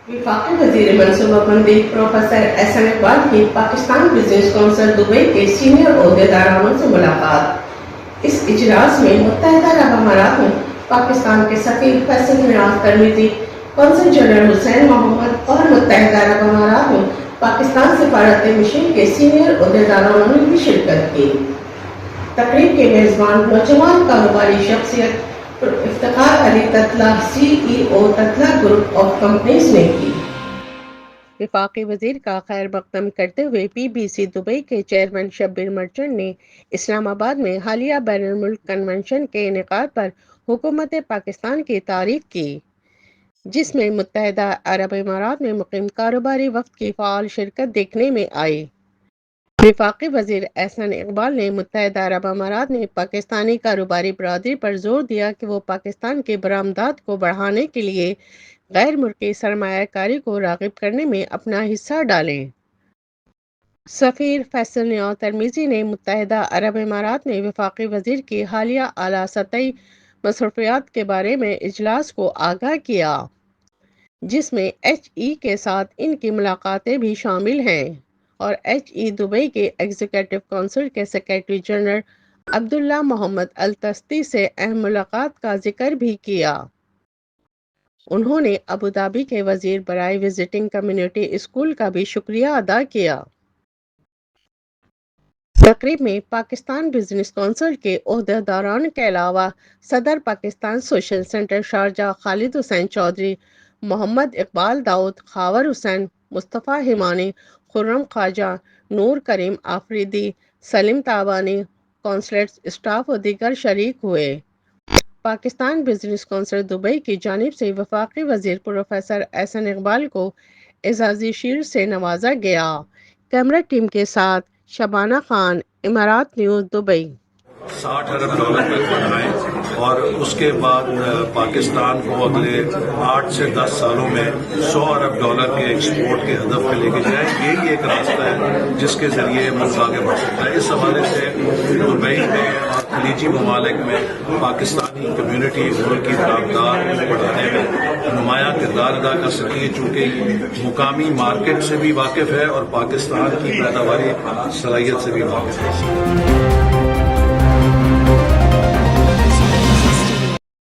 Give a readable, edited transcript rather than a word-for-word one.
وفاقی وزیر منصوبہ بندی پروفیسر احسن اقبال کی پاکستان بزنس کونسل دبئی کے سینئر عہدیداروں سے ملاقات۔ اس اجلاس میں متحدہ عرب امارات میں پاکستان کے سفیر فیصل نیاز ترمیزی، کونسل جنرل حسین محمد اور متحدہ عرب امارات میں پاکستان سفارت مشن کے سینئر عہدیداروں نے بھی شرکت کی۔ تقریب کے میزبان نوجوان کاروباری شخصیت افتخار علی Tatla CEO Tatla group of companies نے کی۔ وفاقی وزیر کا خیر مقدم کرتے ہوئے PBC دبئی کے چیئرمین شبیر مرچنٹ نے اسلام آباد میں حالیہ بین الملک کنونشن کے انعقاد پر حکومت پاکستان کی تعریف کی، جس میں متحدہ عرب امارات میں مقیم کاروباری وفد کی فعال شرکت دیکھنے میں آئی۔ وفاقی وزیر احسن اقبال نے متحدہ عرب امارات میں پاکستانی کاروباری برادری پر زور دیا کہ وہ پاکستان کے برآمدات کو بڑھانے کے لیے غیر ملکی سرمایہ کاری کو راغب کرنے میں اپنا حصہ ڈالیں۔ سفیر فیصل نیاز ترمیزی نے متحدہ عرب امارات میں وفاقی وزیر کی حالیہ اعلیٰ سطحی مصروفیات کے بارے میں اجلاس کو آگاہ کیا، جس میں HE کے ساتھ ان کی ملاقاتیں بھی شامل ہیں، اور HE دبئی کے ایگزیکٹو کونسل کے سیکرٹری جنرل عبداللہ محمد التستی سے اہم ملاقات کا ذکر بھی کیا۔ انہوں نے ابوظہبی کے وزیر برائے وزٹنگ کمیونٹی اسکول کا بھی شکریہ ادا کیا۔ تقریب میں پاکستان بزنس کونسل کے عہدیداران کے علاوہ صدر Pakistan social centre Sharjah Khalid Hussain Chaudhry, محمد اقبال داؤد، خاور حسین، مصطفیٰ ہمانی، خرم خواجہ، نور کریم آفریدی، سلیم تابانی، کونسلیٹ اسٹاف و دیگر شریک ہوئے۔ پاکستان بزنس کونسل دبئی کی جانب سے وفاقی وزیر پروفیسر احسن اقبال کو اعزازی شیلڈ سے نوازا گیا۔ کیمرہ ٹیم کے ساتھ شبانہ خان، امارات نیوز، دبئی۔ $60 ارب تک بڑھائیں اور اس کے بعد پاکستان کو اگلے 8 سے 10 سالوں میں $100 ارب کے ایکسپورٹ کے ہدف پہ لے کے جائیں۔ یہی ایک راستہ ہے جس کے ذریعے ملک آگے بڑھ سکتا ہے۔ اس حوالے سے دبئی میں اور خلیجی ممالک میں پاکستانی کمیونٹی ملک کی برآمدات بڑھانے میں نمایاں کردار ادا کر سکتی ہے، چونکہ مقامی مارکیٹ سے بھی واقف ہے اور پاکستان کی پیداواری صلاحیت سے بھی واقف ہے۔